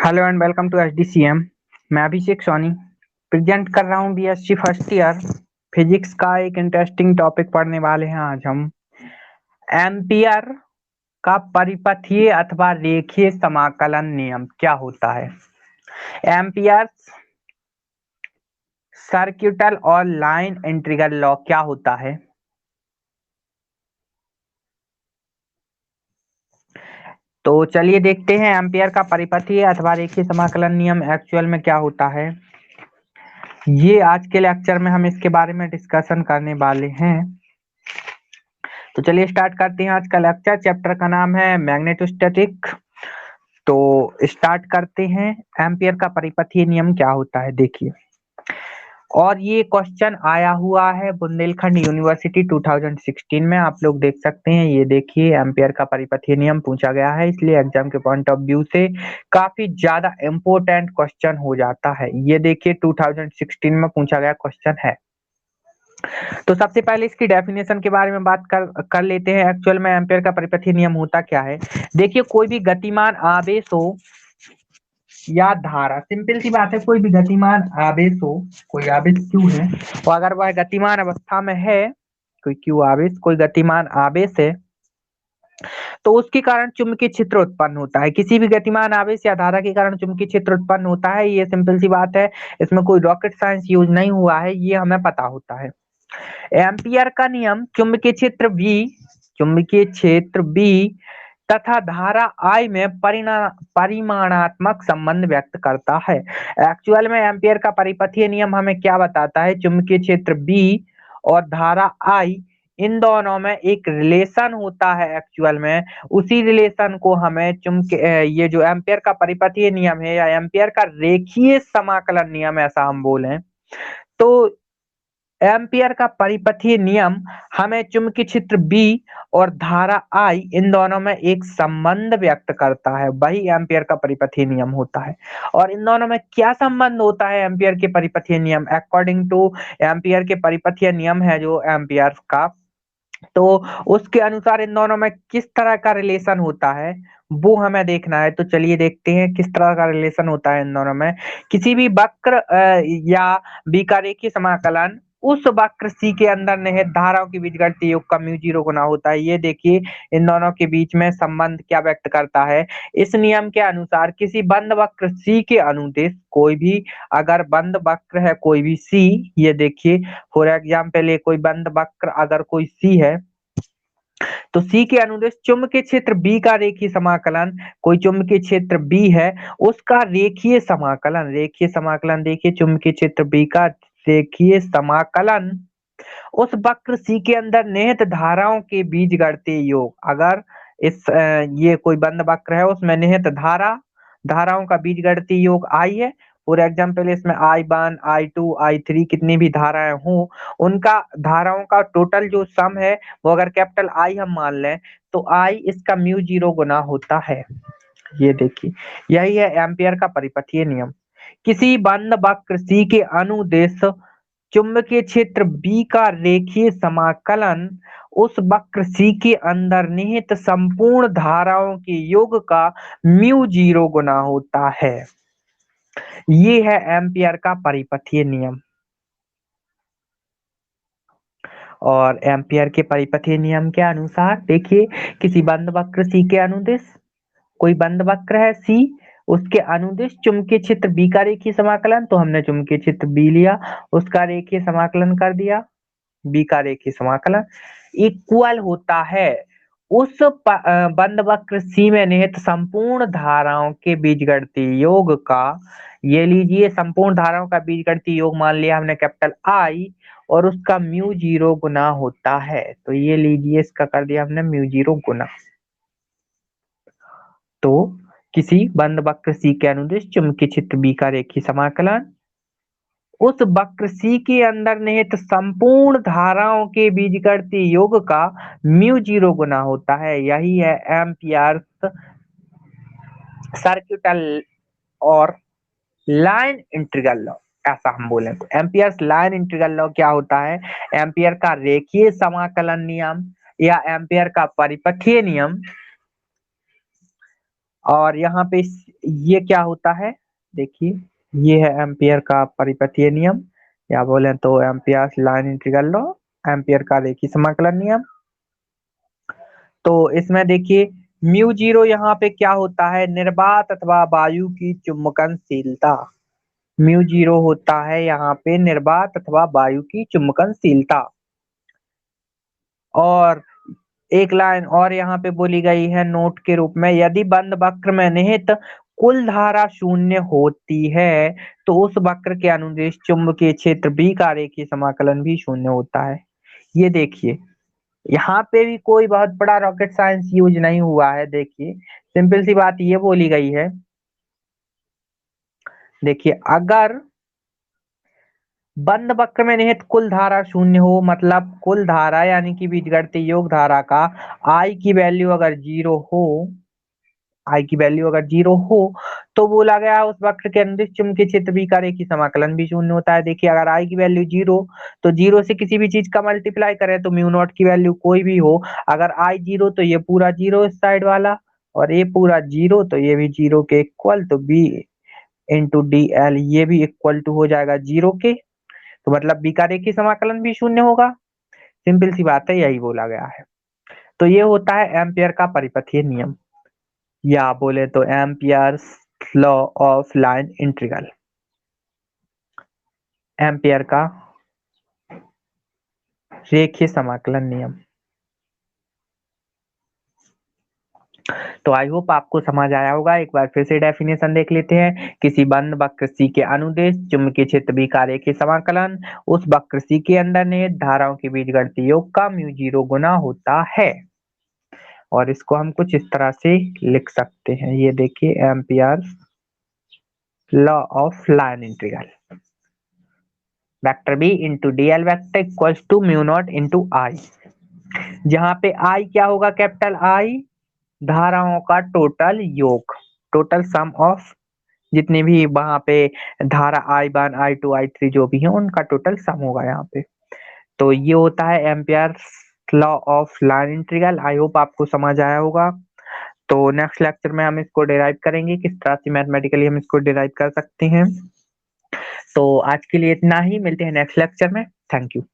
Hello and welcome to HDCM. मैं Abhishek Soni present कर रहा हूँ बीएससी फर्स्ट ईयर फिजिक्स का एक इंटरेस्टिंग टॉपिक पढ़ने वाले हैं आज हम। एम्पियर का परिपथीय अथवा रेखीय समाकलन नियम क्या होता है। एम्पियर सर्किटल और लाइन इंटीग्रल लॉ क्या होता है। तो चलिए देखते हैं एम्पियर का परिपथीय अथवा रेखीय समाकलन नियम एक्चुअल में क्या होता है। ये आज के लेक्चर में हम इसके बारे में डिस्कशन करने वाले हैं। तो चलिए स्टार्ट करते हैं आज का लेक्चर। चैप्टर का नाम है मैग्नेटोस्टैटिक। तो स्टार्ट करते हैं। एम्पियर का परिपथीय नियम क्या होता है देखिए। और ये क्वेश्चन आया हुआ है बुंदेलखंड यूनिवर्सिटी 2016 में, आप लोग देख सकते हैं। ये देखिए एम्पियर का परिपथीय नियम पूछा गया है, इसलिए एग्जाम के पॉइंट ऑफ व्यू से काफी ज्यादा इंपॉर्टेंट क्वेश्चन हो जाता है। ये देखिए 2016 में पूछा गया क्वेश्चन है। तो सबसे पहले इसकी डेफिनेशन के बारे में बात कर लेते हैं। एक्चुअल में एम्पियर का परिपथीय नियम होता क्या है। देखिए कोई भी गतिमान आवेश हो या धारा, सिंपल सी बात है, कोई भी गतिमान आवेश हो, कोई आवेश क्यू है और अगर वह गतिमान अवस्था में है, कोई क्यू आवेश, कोई गतिमान आवेश है, तो उसके कारण चुंबकीय क्षेत्र उत्पन्न होता है। किसी भी गतिमान आवेश या धारा के कारण चुंबकीय क्षेत्र उत्पन्न होता है। ये सिंपल सी बात है, इसमें कोई रॉकेट साइंस यूज नहीं हुआ है, ये हमें पता होता है। एम्पियर का नियम चुंबकीय क्षेत्र बी तथा धारा I में परिमाणात्मक संबंध व्यक्त करता है। एक्चुअल में एम्पियर का परिपथीय नियम हमें क्या बताता है, चुंबकीय क्षेत्र बी और धारा I, इन दोनों में एक रिलेशन होता है। एक्चुअल में उसी रिलेशन को हमें ये जो एम्पियर का परिपथीय नियम है या एम्पियर का रेखीय समाकलन नियम ऐसा हम बोलें तो एम्पियर का परिपथीय नियम हमें चुंबकीय क्षेत्र बी और धारा I, इन दोनों में एक संबंध व्यक्त करता है, वही एम्पियर का परिपथीय नियम होता है। और इन दोनों में क्या संबंध होता है एम्पियर के परिपथीय नियम, अकॉर्डिंग टू एम्पियर के परिपथीय नियम है जो एम्पियर का, तो उसके अनुसार इन दोनों में किस तरह का रिलेशन होता है वो हमें देखना है। तो चलिए देखते हैं किस तरह का रिलेशन होता है इन दोनों में। किसी भी वक्र या बीकारेखीय समाकलन उस वक्र सी के अंदर निहित धाराओं के बीच घटती योग का म्यू जीरो गुना होता है। ये देखिए इन दोनों के बीच में संबंध क्या व्यक्त करता है। इस नियम के अनुसार किसी बंद वक्र सी के अनुदिश कोई भी, अगर बंद वक्र है कोई भी सी, ये देखिए फॉर एग्जाम्पल कोई बंद वक्र अगर कोई सी है तो सी के अनुदिश चुंबकीय क्षेत्र बी का रेखीय समाकलन, कोई चुंबकीय क्षेत्र बी है उसका रेखीय समाकलन देखिए चुंबकीय क्षेत्र बी का रेखीय समाकलन उस वक्र सी के अंदर निहित धाराओं के बीच घटते योग, अगर ये कोई बंद वक्र है उसमें निहित धाराओं का बीज गणितीय योग आई है। फॉर एग्जाम्पल इसमें I1 I2 I3 कितनी भी धाराएं हों, उनका धाराओं का टोटल जो सम है वो अगर कैपिटल I हम मान लें तो I इसका म्यू जीरो गुना होता है। ये देखिए यही है एम्पियर का परिपथीय नियम। किसी बंद वक्र सी के अनुदेश चुंबकीय क्षेत्र बी का रेखीय समाकलन उस वक्र सी के अंदर निहित संपूर्ण धाराओं के योग का म्यू जीरो गुना होता है। ये है एम्पियर का परिपथीय नियम। और एम्पियर के परिपथीय नियम के अनुसार देखिए किसी बंद वक्र सी के अनुदिश, कोई बंद वक्र है सी, उसके अनुदिश चुंबकीय क्षेत्र बी का रेखीय समाकलन, तो हमने चुंबकीय क्षेत्र बी लिया, उसका रेखीय समाकलन कर दिया, बी का रेखीय समाकलन इक्वल होता है उस बंद वक्र सी में निहित संपूर्ण धाराओं के बीजगणितीय योग का। ये लीजिए संपूर्ण धाराओं का बीजगणितीय योग मान लिया हमने कैपिटल I और उसका म्यू जीरो गुना होता है। तो ये लीजिए इसका कर दिया हमने म्यू जीरो गुना। तो किसी बंद वक्र सी के अनुदिश चुंबकीय क्षेत्र बी का रेखीय समाकलन उस वक्र सी के अंदर निहित संपूर्ण धाराओं के बीजगणितीय योग का म्यू जीरो गुना होता है। यही है एम्पियर्स सर्किटल और लाइन इंटीग्रल लॉ, ऐसा हम बोले तो एम्पियर्स लाइन इंटीग्रल लॉ क्या होता है, एम्पियर का रेखीय समाकलन नियम या एम्पियर का परिपथीय नियम और यहाँ पे ये क्या होता है, देखिए ये है एम्पियर का परिपथीय नियम, या बोले तो ampere line integral law, ampere का रेखीय समाकलन नियम। तो इसमें देखिए म्यू जीरो यहाँ पे क्या होता है, निर्वात अथवा वायु की चुंबकनशीलता। म्यू जीरो होता है यहाँ पे निर्वात अथवा वायु की चुंबकनशीलता। और एक लाइन और यहाँ पे बोली गई है नोट के रूप में, यदि बंद वक्र में निहित कुल धारा शून्य होती है तो उस वक्र के अनुदिश चुंबकीय क्षेत्र B का रेखीय समाकलन भी शून्य होता है। ये देखिए यहाँ पे भी कोई बहुत बड़ा रॉकेट साइंस यूज नहीं हुआ है। देखिए सिंपल सी बात ये बोली गई है, देखिए अगर बंद वक्र में निहित कुल धारा शून्य हो, मतलब कुल धारा यानी कि बीजगणितीय योग धारा का आई की वैल्यू अगर जीरो हो, आई की वैल्यू अगर जीरो हो तो बोला गया उस वक्र के अनुदिश चुंबकीय क्षेत्र B का रेखीय समाकलन भी शून्य होता है। देखिए अगर आई की वैल्यू जीरो, तो जीरो से किसी भी चीज का मल्टीप्लाई करें तो म्यू नॉट की वैल्यू कोई भी हो, अगर आई जीरो तो ये पूरा जीरो इस साइड वाला, और ये पूरा जीरो तो ये भी जीरो के इक्वल, तो B इंटू डी एल ये भी इक्वल टू हो जाएगा जीरो के, तो मतलब B का रेखीय समाकलन भी शून्य होगा। सिंपल सी बात है, यही बोला गया है। तो ये होता है एम्पियर का परिपथीय नियम, या बोले तो Ampere's law of line integral, ampere का रेखीय समाकलन नियम। तो आई होप आपको समझ आया होगा। एक बार फिर से डेफिनेशन देख लेते हैं। किसी बंद वक्र C के अनुदेश चुंबकीय क्षेत्र B का रेखीय समाकलन उस वक्र C के अंदर निहित धाराओं के बीजगणितीय योग का म्यू जीरो गुना होता है। और इसको हम कुछ इस तरह से लिख सकते हैं, ये देखिए ampere law of line integral, vector B into d l vector equals to mu naught into I, जहां पे आई क्या होगा, कैपिटल आई धाराओं का टोटल योग, टोटल सम ऑफ जितने भी वहां पे धारा I one I two I three जो भी है उनका टोटल सम होगा यहाँ पे। तो ये होता है ampere law of line integral. I hope आपको समझ आया होगा। तो नेक्स्ट लेक्चर में हम इसको डिराइव करेंगे, किस तरह से मैथमेटिकली हम इसको डिराइव कर सकते हैं। तो आज के लिए इतना ही, मिलते हैं नेक्स्ट लेक्चर में। Thank you.